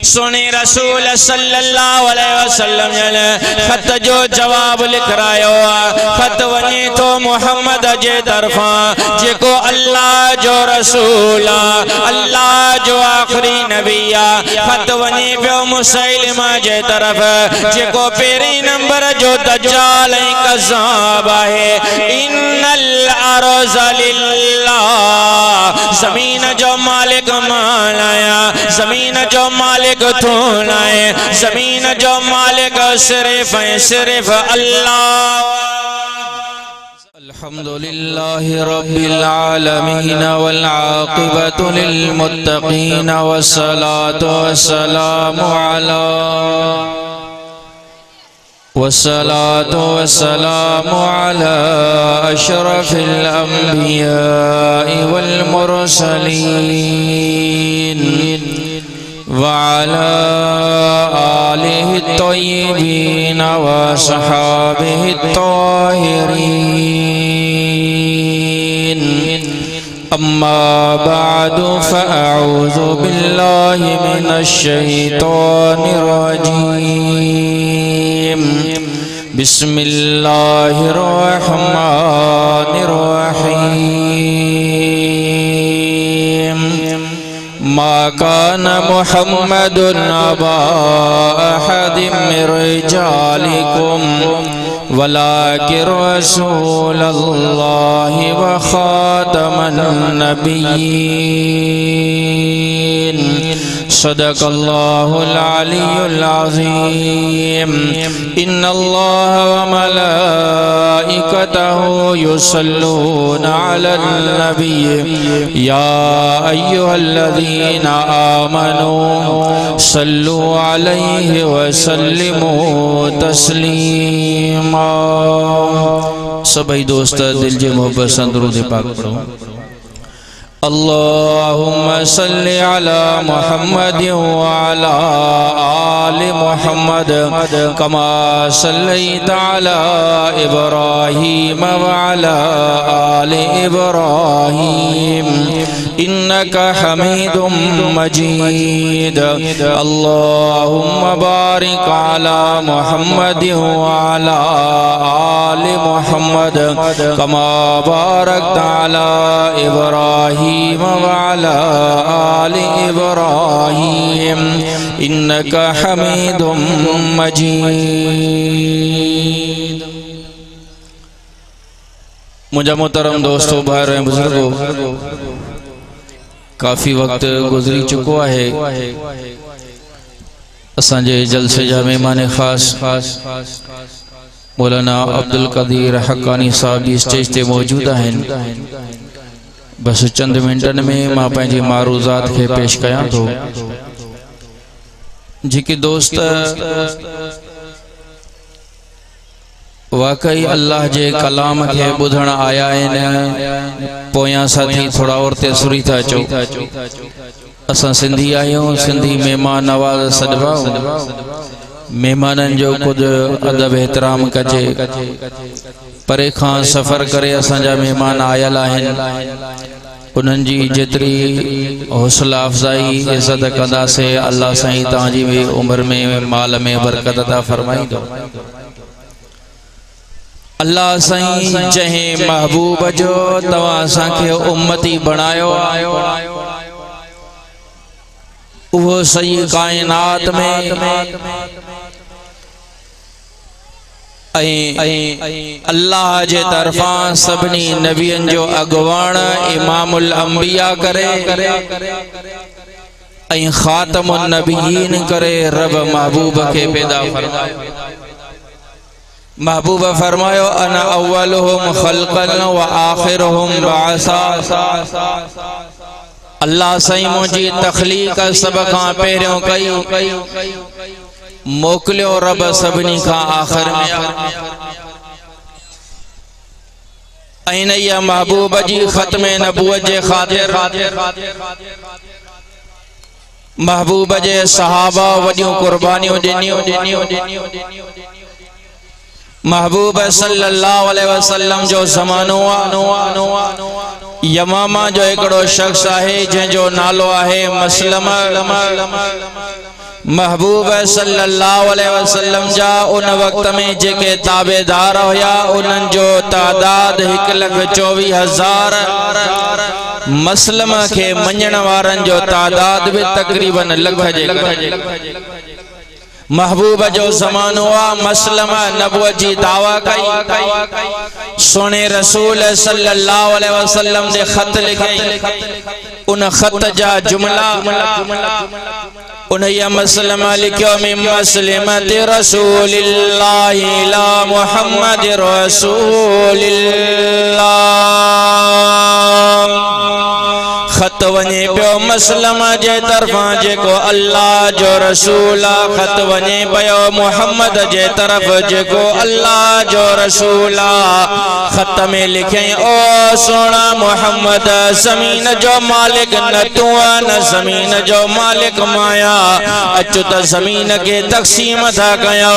सोने रसूल सल्लल्लाहु अलैहि वसल्लम ने खत जो जवाब लिख रहा खत वने तो मोहम्मद जे तरफा जेको अल्लाह जो रसूल अल्लाह जो आखिरी नबिया खत वने पियो मुसैलिमा जे तरफ जेको पहिरीं नंबर जो दज्जाल ऐं कज़्ज़ाब है। इन्नल अर्ज़ लिल्लाह ज़मीन जो मालिक मालाया ज़मीन जो मालिक तू लाए ज़मीन जो मालिक सिर्फ अल्लाह। अल्हम्दुलिल्लाहि रब्बिल आलमीन वल आक़िबतु लिल मुत्तक़ीन वस्सलातु वस्सलामु अला अशरफिल अंबिया'i वल मुरसलीन वअला आलिहि तय्यिबीन व सहाबिहि ताहिरीन। अम्मा बादु फ़अऊज़ु बिल्लाहि मिनश शैतानिर रजीम। बिस्मिल्लाहिर रहमानिर रहीम। मा कान मुहम्मदुन अबा अहदिम मिन रिजालिकुम वलाकिन रसूलल्लाहि व खातमन नबिय्यीन। सदक़ल्लाहुल अलियुल अज़ीम। इन्नल्लाह व मलाइकतहु युसल्लूना अलन नबिय्य या अय्युहल्लज़ीना आमनू सल्लु अलैहि व सल्लिमू तस्लीमा। सभी दोस्त दिल जे मोहब्बत से दुरूद पाक पढ़ो। अल्लाहुम्मा सल्लि अला मुहम्मद व अला आलि मुहम्मद कमा सल्लैता अला इब्राहीम व अला आलि इब्राहीम इन्नका हमीदुम मजीद। अल्लाहुम्मा बारिक अला मुहम्मद व अला आलि मुहम्मद कमा बारकता अला इब्राहीम वअला आलि इब्राहीम इन्नका हमीदुम मजीद। मुझा मोहतरम दोस्तों भाइयों ऐं बुजुर्गों, काफ़ी वक्त गुज़री चुको है। असांजे जलसे जा मेहमान ख़ास मौलाना अब्दुल क़दीर हक़ानी साहब जी स्टेज ते मौजूद आहिनि। बस चंद मिनटन में मां पंहिंजी मारूज़ात के पेश कयां थो। जेके दोस्त वाकई अल्लाह जे कलाम के ॿुधण आया आहिनि, पोयां साथी थोड़ा और ते सुरी था चो। असां सिंधी आहियूं, सिंधी मेहमान नवाज़ सॾिबा। मेहमानन जो खुद अदब एहतराम कजे। परे खां सफ़र करे असांजा मेहमान आयल आहिनि, उन्हनि जी जेतिरी हौसला अफ़ज़ाई इज़्ज़त कंदासीं, अल्लाह साईं तव्हांजी भी उम्र में माल में बरकत अता फरमाईंदो। अल्लाह साईं जंहिं महबूब जो तव्हां असांखे उम्मती बणायो, उहो सही कायनात में अल्लाह जे तरफा सबनी नबियन जो अगवान इमामुल अंबिया करे खातमुन नबियीन करे रब महबूब के पैदा फरमायो। महबूब फरमायो अना अव्वलुहुम खल्क़न व आखिरुहुम बासा। अल्लाह साईं मुझी तख्लीक सब खां पहिरियों कई, मोकलियो रब सभिनी का आखिर में। ऐं महबूब जी खत्मे नबूवत जे खातिर महबूब जे सहाबा वडियूं कुर्बानियों ॾिनियूं। महबूब सल्लल्लाहु अलैहि वसल्लम जो ज़मानो यमामा जो एकड़ो शख्स है जंहिंजो नालो है मसलमा। महबूब सल्लल्लाहु अलैहि वसल्लम जा उन वक्त में जेके ताबेदार हुया उन्हनि जो तादाद 1,24,000 मसलम के मञण वारन जो तादाद भी तकरीबन लख जे महबूब जो ज़मानो आ मसलम नबुवत जी दावा कई सोने रसूल सल्लल्लाहु अलैहि वसल्लम ने खत लिखे उन खत जा जुमला उन या मसलम लिखो मिन मसलमत रसूलिल्लाहि ला मुहम्मद रसूलिल्लाह खत वने पियो मसलम जे तरफा जेको अल्लाह जो रसूल खत वने पियो मुहम्मद जे तरफ जेको अल्लाह जो रसूल खत में लिखे ओ सोना मुहम्मद ज़मीन जो मालिक न तू न ज़मीन जो मालिक माया अचु त ज़मीन के तक़सीम था कया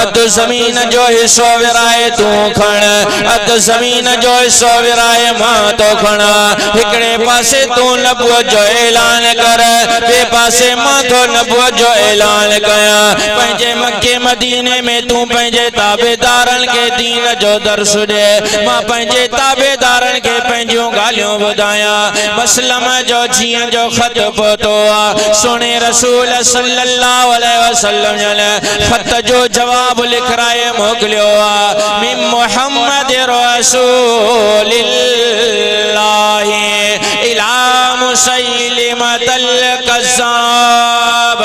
अध ज़मीन जो हिस्सो विराए तू खण अध ज़मीन जो हिस्सो विराए मां तो खण हिकड़े पासे तू नबुवत जो ऐलान कर बे पासे मां तो नबुवत जो ऐलान कया पंजे मक्के मदीने में तू पंजे ताबेदारन के दीन जो दर्स दे मां पंजे ताबेदारन के पंजियों गालियों बुधाया मसलम जो जियन जो खत पहुतो सोने रसूल सल्लल्लाहु अलैहि वसल्लम ने खत जो जवाब लिखराए मोकलियो मिन मुहम्मद रसूलिल्लाह इला मुसैलिमतल कज़्ज़ाब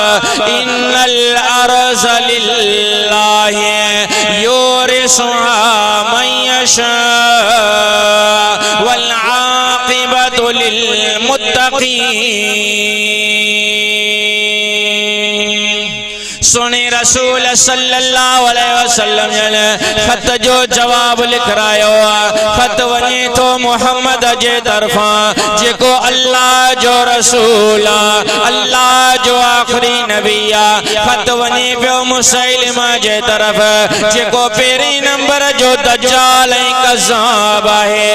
इन्नल अर्ज़ लिल्लाह यूरिसुहा मन यशा वल आक़िबतु लिल मुत्तक़ीन सोने रसूल सल्लल्लाहु अलैहि वसल्लम ने खत जो जवाब लिखरायो खत वने तो मुहम्मद जे तरफा जेको अल्लाह जो रसूल अल्लाह जो आखिरी नबिया खत वने पियो मुसैलिमा जे तरफ जेको पहिरीं नंबर जो दज्जाल ऐं कज़्ज़ाब है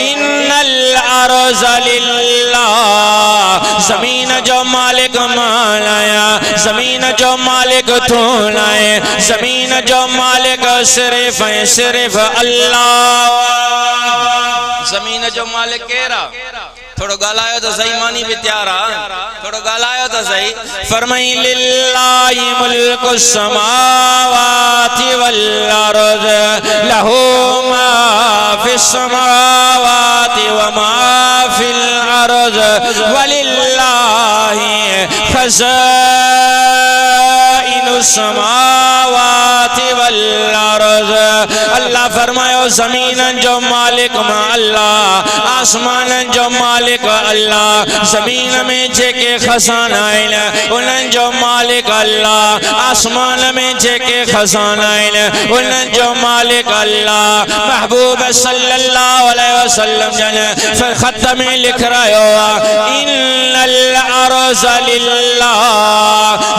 इन्नल अर्ज़ लिल्लाह ज़मीन जो मालिक मालाया ज़मीन जो मालिक तू लाए ज़मीन जो मालिक सिर्फ सिर्फ अल्लाह ज़मीन जो मालिक केरा थोड़ो गालायो तो सही मानी भी तैयार थोड़ो गालायो तो सही फरमाई लिल्लाहि मुल्कु समावाति वल अर्ज़ लहू मा फिस समावाति व मा फिल अर्ज़ वलिल्लाहि खज़ाइनु समावाति वल अर्ज़ अल्लाह फरमायो ज़मीन जो मालिक मा अल्लाह आसमान जो मालिक अल्लाह ज़मीन में जेके खजाना आइन उन्हनि जो मालिक अल्लाह आसमान में जेके खजाना आइन उन्हनि जो मालिक अल्लाह महबूब सल्लल्लाहु अलैहि वसल्लम जने फिर खत में लिख रहा इन्नल अर्ज़ लिल्लाह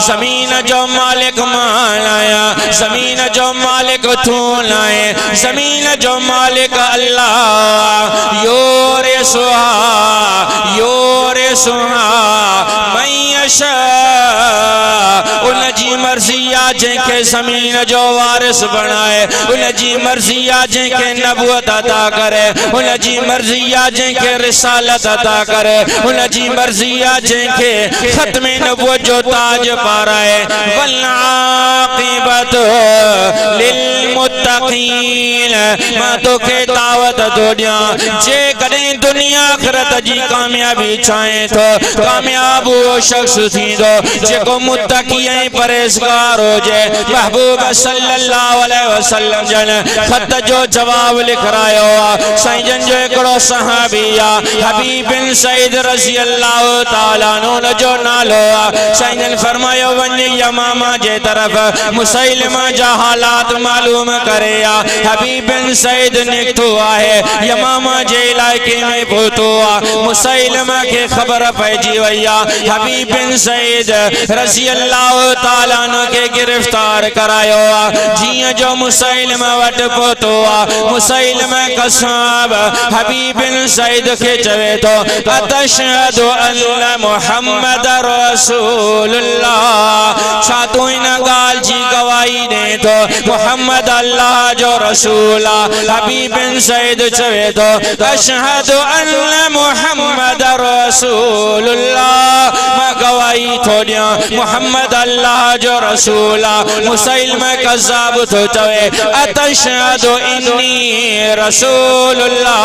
ज़मीन जो मालिक मालाया ज़मीन जो मालिक तू लाए ज़मीन जो मालिक अल्लाह यूरिसुहा मन यशा उन जी मर्ज़ी आ जेके ज़मीन जो वारिस बनाए उन जी मर्ज़ी आ जेके नबुवत अता करे उन जी मर्ज़ी आ जेके रिसालत अता करे उन जी मर्ज़ी आ जेके खत्म नबुवत जो ताज पाराए वल आक़िबतु लिल मुत्तक़ीन मां तोखे दावत तो दिया जे कदे दुनिया आखिरत जी कामयाबी चाहे तो कामयाब वो शख्स थींदो जेको मुत्तकी ऐं परहेज़गार होजे महबूब सल्लल्लाहु अलैहि वसल्लम जन खत जो जवाब लिखरायो साईं जन जो एकड़ो सहाबी हबीब बिन सईद रज़ी अल्लाह ताला अन्हु जो नालो साईं जन फरमायो वञ यमामा जे तरफ मुसैलिमा जा हालात मालूम कर करे या हबीब बिन सईद निकतो आहे यमामा जे इलाके में पहुतो आ मुसैलमा के खबर पइजी वया हबीब बिन सईद रज़ी अल्लाह ताला अन्हु के गिरफ्तार करायो आ जिया जो मुसैलमा वट पहुतो आ मुसैलमा कसब हबीब बिन सईद के चवे तो अतशहदु अल्ला मुहम्मद रसूलुल्लाह छा तू इन गाल जी गवाही दे तो मुहम्मद अल्लाह जो रसूला हबीब बिन सईद चवे तो अशहदु अल्ला मुहम्मद रसूलुल्लाह मैं गवाही थो दिया मुहम्मद अल्लाह जो रसूला मुसैलमा कज़्ज़ाब तो चवे अतशहदु इन्नी रसूलुल्लाह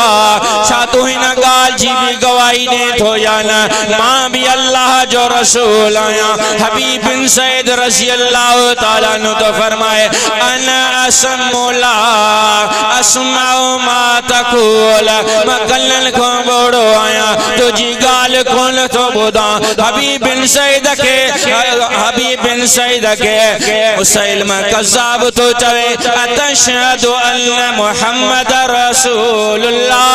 छा तू इन गाल जी भी गवाही दे तो या ना मां भी अल्लाह जो रसूल आया हबीब बिन सईद रज़ी अल्लाह ताला अन्हु तो फरमाए अना असमुला असमाउ मा तकूल मकल्लन को बोड़ो आया तुझी गाल कोन तो बुदा हबीब बिन सईद के मुसैलमा कज़्ज़ाब तो चवे अतशहदु अल्ला मुहम्मद रसूलुल्लाह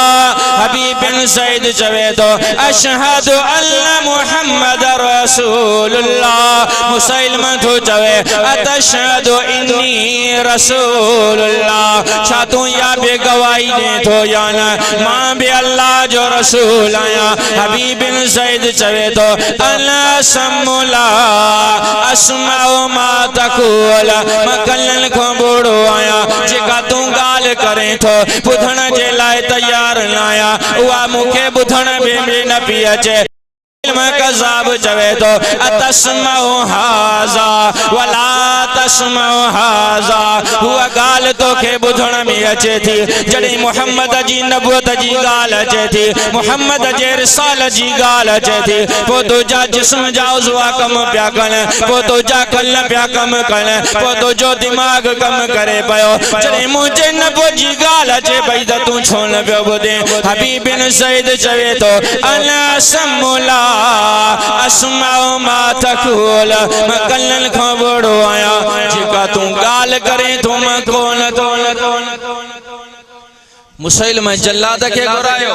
हबीब बिन सईद चवे तो अशहदु अल्ला मुहम्मद रसूलुल्लाह मुसैलमा तो चवे अतशहदु इन्नी रसूलुल्लाह छा तू या बे गवाही दे तो या ना मां बे अल्लाह जो रसूल आया हबीब बिन सईद चवे तो अला समुला असमाउ मा तकूल मकल्लन को बोड़ो आया जेका तू गाल करे तो बुधण जे लाए तैयार नाया उहा मुखे बुधण बे न पी अचे कज़्ज़ाब चवे तो अतस्माउ हाज़ा वला तस्माउ हाज़ा हुआ गाल तो के बुधण में अचे थी जड़ी मोहम्मद जी नबूवत जी गाल अचे थी मोहम्मद जे रिसालत जी गाल अचे थी पो तो जा जिस्म जा उज़वा कम पिया कन पो तो जा कल पिया कम कन पो तो जो दिमाग कम करे पयो जड़ी मुझे नबूवत जी गाल अचे पई त तू छो न पियो बुधे हबीब बिन सईद चवे तो अला समुला असमाउ मा तकूल मकल्लन को बोड़ो आया जेका तू गाल करे तो मैं कौन मुसैलमा जल्लाद के घुरायो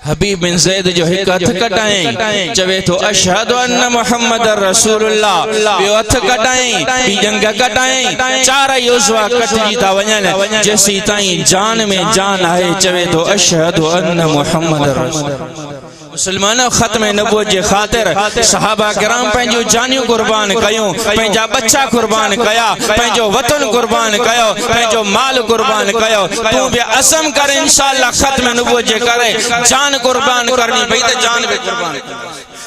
हबीब बिन सईद जो हिक हथ कटाई चवे तो अशहदु अन्न मुहम्मद रसूलुल्लाह बियो हथ कटाई बी जंग कटाई चार युज़वा कटजी ता वणन जेसी ताई जान में जान आए चवे तो अशहदु अन्न मुहम्मद रसूलुल्लाह मुसलमानों खत्म नबूवत जे खातिर सहाबा किराम पंहिंजूं जानियूं कुर्बान कयूं पंहिंजा बच्चा कुर्बान कया पंहिंजो वतन कुर्बान कयो पंहिंजो माल कुर्बान कयो तू भी असम कर इंशाअल्लाह खत्म नबूवत जे करे जान कुर्बान करनी पई त जान भी कुर्बान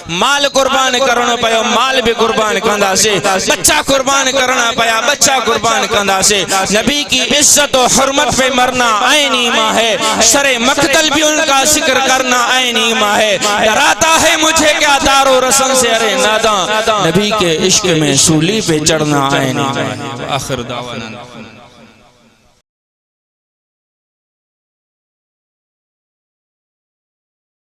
माल कुर्बान करणो पयो माल भी कुर्बान कंदासे बच्चा कुर्बान करना पया बच्चा कुर्बान कंदासे नबी की इज्जत और हुर्मत पे मरना ऐन ईमान है सरे मक्तल भी उनका जिक्र करना ऐन ईमान है डराता है मुझे क्या दारो रसन से अरे नादा नबी के इश्क में सूली पे चढ़ना ऐन ईमान है आखिर दावाना